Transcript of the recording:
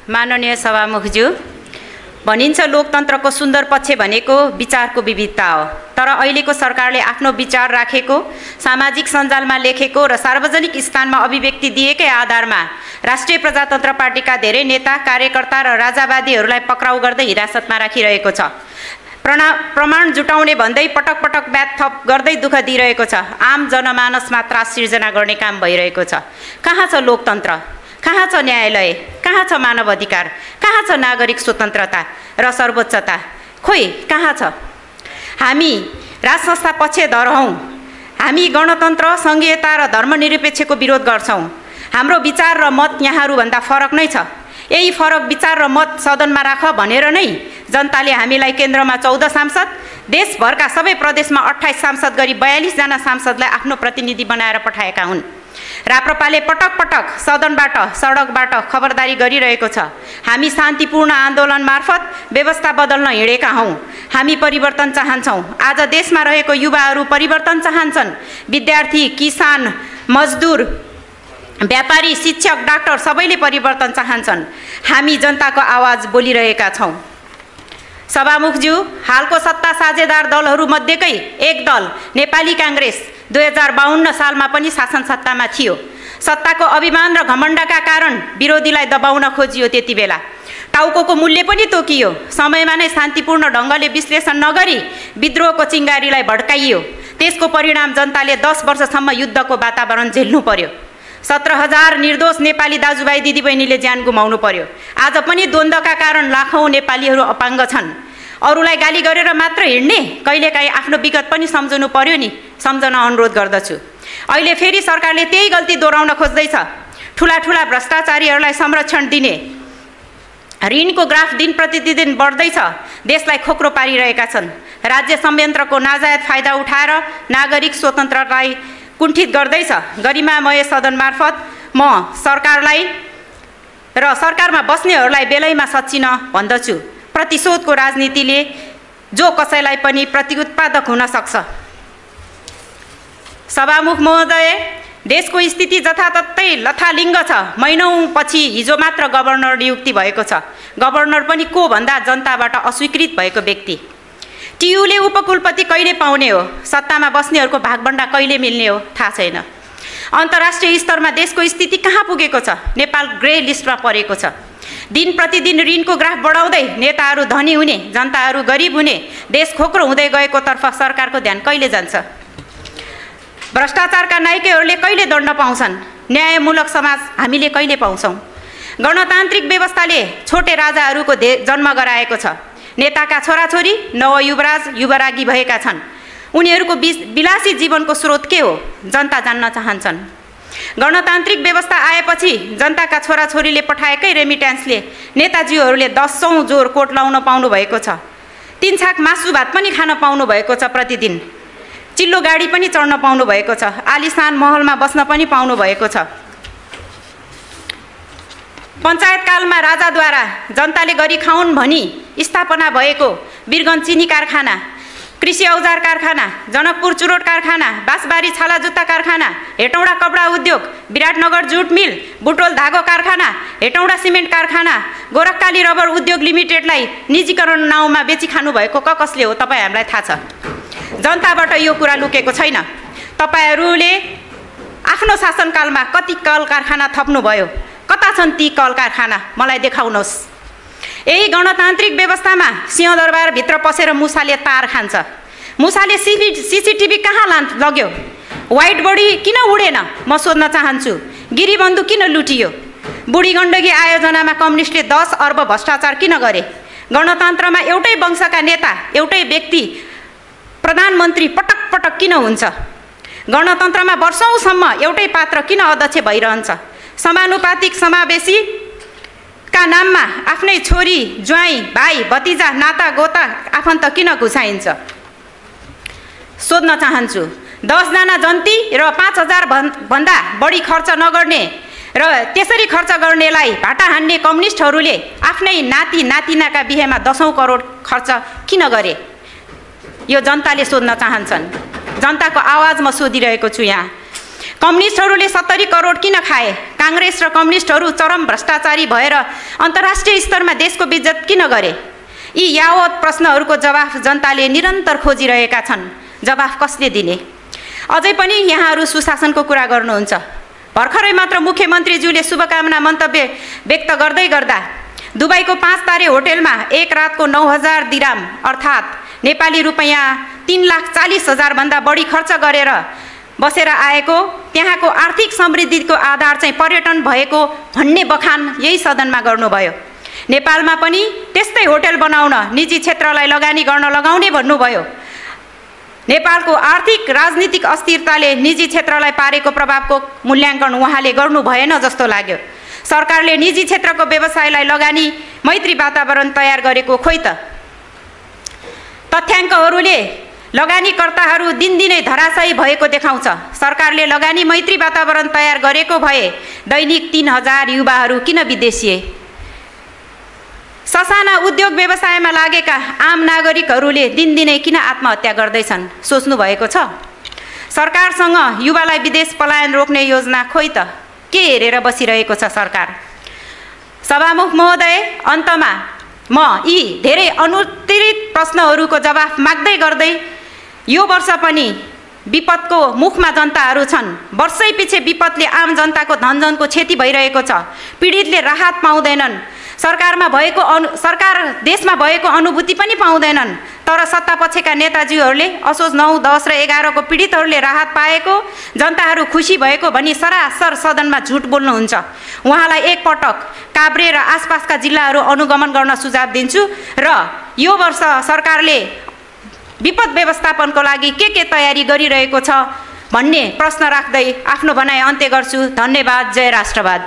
माननीय सभामुखज्यू, भनिन्छ लोकतन्त्रको सुन्दर पक्ष भनेको विचारको विविधता हो। तर अहिलेको सरकारले आफ्नो विचार राखेको, सामाजिक सञ्जालमा लेखेको र सार्वजनिक स्थानमा अभिव्यक्ति दिएकै आधारमा राष्ट्रिय प्रजातन्त्र पार्टीका धेरै नेता, कार्यकर्ता र राजावादीहरूलाई पक्राउ गर्दै हिरासतमा राखिरहेको छ। प्रमाण जुटाउने भन्दै पटक पटक ब्याज थप गर्दै दुःख दिइरहेको छ। आम जनमानसमा त्रास सिर्जना गर्ने काम भइरहेको छ। कहाँ छ लोकतन्त्र? कहाँ छ न्यायालय? कहाँ छ मानव अधिकार? कहाँ छ नागरिक स्वतन्त्रता र सर्वोच्चता? खोइ कहाँ छ? हामी राजसंस्था पक्षधर हौँ। हामी गणतन्त्र, संघीयता र धर्मनिरपेक्षको विरोध गर्छौँ। हाम्रो विचार र मत यहाँहरूभन्दा फरक नै छ। यही फरक विचार र मत सदनमा राख भनेर नै जनताले हामीलाई केन्द्रमा 14 सांसद, देशभरका सबै प्रदेशमा 28 सांसद गरी 42 जना सांसदलाई आफ्नो प्रतिनिधि बनाएर पठाएका हुन्। राप्रपाले पटक पटक सदनबाट, सडकबाट खबरदारी गरिरहेको छ। हामी शान्तिपूर्ण आन्दोलन मार्फत व्यवस्था बदल्न हिँडेका हौँ। हामी परिवर्तन चाहन्छौँ। आज देशमा रहेको युवाहरू परिवर्तन चाहन्छन्। विद्यार्थी, किसान, मजदुर, व्यापारी, शिक्षक, डाक्टर सबैले परिवर्तन चाहन्छन्। हामी जनताको आवाज बोलिरहेका छौँ। सभामुखज्यू, हालको सत्ता साझेदार दलहरूमध्येकै एक दल नेपाली काङ्ग्रेस 2052 सालमा पनि शासन सत्तामा थियो। सत्ताको अभिमान र घमण्डका कारण विरोधीलाई दबाउन खोजियो। त्यति बेला टाउको मूल्य पनि तोकियो। समयमा नै शान्तिपूर्ण ढङ्गले विश्लेषण नगरी विद्रोहको चिङ्गारीलाई भड्काइयो। त्यसको परिणाम जनताले 10 वर्षसम्म युद्धको वातावरण झेल्नु पर्यो। 17,000 निर्दोष नेपाली दाजुभाइ दिदीबहिनीले ज्यान गुमाउनु पर्यो। आज पनि द्वन्द्वका कारण लाखौँ नेपालीहरू अपाङ्ग छन्। अरूलाई गाली गरेर मात्र हिँड्ने, कहिलेकाहीँ आफ्नो विगत पनि सम्झनु पर्यो नि, सम्झन अनुरोध गर्दछु। अहिले फेरि सरकारले त्यही गल्ती दोहोऱ्याउन खोज्दैछ। ठुला ठुला भ्रष्टाचारीहरूलाई संरक्षण दिने, ऋणको ग्राफ दिन प्रतिदिन बढ्दैछ, देशलाई खोक्रो पारिरहेका छन्। राज्य संयन्त्रको नाजायज फाइदा उठाएर नागरिक स्वतन्त्रतालाई कुण्ठित गर्दैछ। गरिमामय सदन मार्फत म सरकारलाई र सरकारमा बस्नेहरूलाई बेलैमा सच्चिन भन्दछु। प्रतिशोधको राजनीतिले जो कसैलाई पनि प्रतिउत्पादक हुन सक्छ। सभामुख महोदय, देशको स्थिति जथातथै लथालिङ्ग छ। महिनौपछि हिजो मात्र गभर्नर नियुक्ति भएको छ। गभर्नर पनि को भन्दा जनताबाट अस्वीकृत भएको व्यक्ति। टियुले उपकुलपति कहिले पाउने हो? सत्तामा बस्नेहरूको भागभण्डा कहिले मिल्ने हो? थाहा छैन। अन्तर्राष्ट्रिय स्तरमा देशको स्थिति कहाँ पुगेको छ? नेपाल ग्रे लिस्टमा परेको छ। दिन प्रतिदिन ऋणको ग्राफ बढाउँदै नेताहरू धनी हुने, जनताहरू गरिब हुने, देश खोक्रो हुँदै गएको तर्फ सरकारको ध्यान कहिले जान्छ? भ्रष्टाचारका नायकहरूले कहिले दण्ड पाउँछन्? न्यायमूलक समाज हामीले कहिले पाउँछौँ? गणतान्त्रिक व्यवस्थाले छोटे राजाहरूको जन्म गराएको छ। नेताका छोराछोरी नवयुवराज युवरागी भएका छन्। उनीहरूको विलासी जीवनको स्रोत के हो? जनता जान्न चाहन्छन्। गणतान्त्रिक व्यवस्था आएपछि जनताका छोराछोरीले पठाएकै रेमिट्यान्सले नेताजीहरूले 10औं जोर कोट लाउन पाउनु भएको छ। 3 छाक मासु भात पनि खान पाउनु भएको छ। प्रतिदिन चिल्लो गाडी पनि चढ्न पाउनु भएको छ। आलिशान महलमा बस्न पनि पाउनु भएको छ। पञ्चायतकालमा राजाद्वारा जनताले गरी खाउन् भनी स्थापना भएको वीरगञ्ज चिनी कारखाना, कृषि औजार कारखाना, जनकपुर चुरोट कारखाना, बाँसबारी छाला जुत्ता कारखाना, हेटौँडा कपडा उद्योग, विराटनगर जुट मिल, बुटोल धागो कारखाना, हेटौँडा सिमेन्ट कारखाना, गोरखकाली रबर उद्योग लिमिटेडलाई निजीकरण नाउँमा बेची खानु भएको कसले हो? तपाईँ हामीलाई थाहा छ। जनताबाट यो कुरा लुकेको छैन। तपाईँहरूले आफ्नो शासनकालमा कति कल कारखाना थप्नुभयो? कता छन् ती कल कारखाना? मलाई देखाउनुहोस्। यही गणतान्त्रिक व्यवस्थामा सिंहदरबारभित्र पसेर मुसाले तार खान्छ। मुसाले सीसीटीभी कहाँ लग्यो? व्हाइट बडी किन उडेन? म सोध्न चाहन्छु। गिरीबन्धु किन लुटियो? बुढी गण्डकी आयोजनामा कम्युनिस्टले 10 अर्ब भ्रष्टाचार किन गरे? गणतन्त्रमा एउटै वंशका नेता, एउटै व्यक्ति प्रधानमन्त्री पटक पटक किन हुन्छ? गणतन्त्रमा वर्षौँसम्म एउटै पात्र किन अध्यक्ष भइरहन्छ? समानुपातिक समावेशी का नाममा आफ्नै छोरी, ज्वाइँ, भाइ, भतिजा, नाता गोता, आफन्त किन घुसाइन्छ? सोध्न चाहन्छु। 10 जना जन्ती र 5,000 भन्दा बढी खर्च नगर्ने र त्यसरी खर्च गर्नेलाई भाटा हान्ने कम्युनिस्टहरूले आफ्नै नाति नातिनाका बिहेमा 10औं करोड खर्च किन गरे? यो जनताले सोध्न चाहन्छन्। जनताको आवाज म सोधिरहेको छु यहाँ। कम्युनिस्टहरूले 70 करोड किन खाए? काङ्ग्रेस र कम्युनिस्टहरू चरम भ्रष्टाचारी भएर अन्तर्राष्ट्रिय स्तरमा देशको बेइज्जत किन गरे? यी यावत प्रश्नहरूको जवाफ जनताले निरन्तर खोजिरहेका छन्। जवाफ कसले दिने? अझै पनि यहाँहरू सुशासनको कुरा गर्नुहुन्छ। भर्खरै मात्र मुख्यमन्त्रीज्यूले शुभकामना मन्तव्य व्यक्त गर्दै गर्दा दुबईको 5 तारे होटेलमा एक रातको 9,000 दिराम अर्थात् नेपाली रुपैयाँ 3,40,000 भन्दा बढी खर्च गरेर बसेर आएको, त्यहाँको आर्थिक समृद्धिको आधार चाहिँ पर्यटन भएको भन्ने बखान यही सदनमा गर्नुभयो। नेपालमा पनि त्यस्तै होटेल बनाउन निजी क्षेत्रलाई लगानी गर्न लगाउने भन्नुभयो। नेपालको आर्थिक राजनीतिक अस्थिरताले निजी क्षेत्रलाई पारेको प्रभावको मूल्याङ्कन उहाँले गर्नु भएन जस्तो लाग्यो। सरकारले निजी क्षेत्रको व्यवसायलाई लगानी मैत्री वातावरण तयार गरेको खोइ त? तथ्याङ्कहरूले लगानीकर्ताहरू दिनदिनै धराशायी भएको देखाउँछ। सरकारले लगानी मैत्री वातावरण तयार गरेको भए दैनिक 3,000 युवाहरू किन विदेशिए? ससाना उद्योग व्यवसायमा लागेका आम नागरिकहरूले दिनदिनै किन आत्महत्या गर्दैछन्? सोच्नु भएको छ? सरकारसँग युवालाई विदेश पलायन रोक्ने योजना खोइ त? के हेरेर बसिरहेको छ सरकार? सभामुख महोदय, अन्तमा म यी धेरै अनुत्तरित प्रश्नहरूको जवाफ माग्दै गर्दै यो वर्ष पनि विपदको मुखमा जनताहरू छन्। वर्षै पछि विपदले आम जनताको धनजनको क्षति भइरहेको छ। पीडितले राहत पाउँदैनन्। सरकार देशमा भएको अनुभूति पनि पाउँदैनन्। तर सत्तापक्षका नेताजीहरूले असोज 9, 10 र 11 को पीडितहरूले राहत पाएको, जनताहरू खुसी भएको भनी सरासर सदनमा झुट बोल्नुहुन्छ। उहाँलाई एकपटक काभ्रे र आसपासका जिल्लाहरू अनुगमन गर्न सुझाव दिन्छु र यो वर्ष सरकारले विपद व्यवस्थापनको लागि के तयारी गरिरहेको छ भन्ने प्रश्न राख्दै आफ्नो भनाइ अन्त्य गर्छु। धन्यवाद। जय राष्ट्रवाद।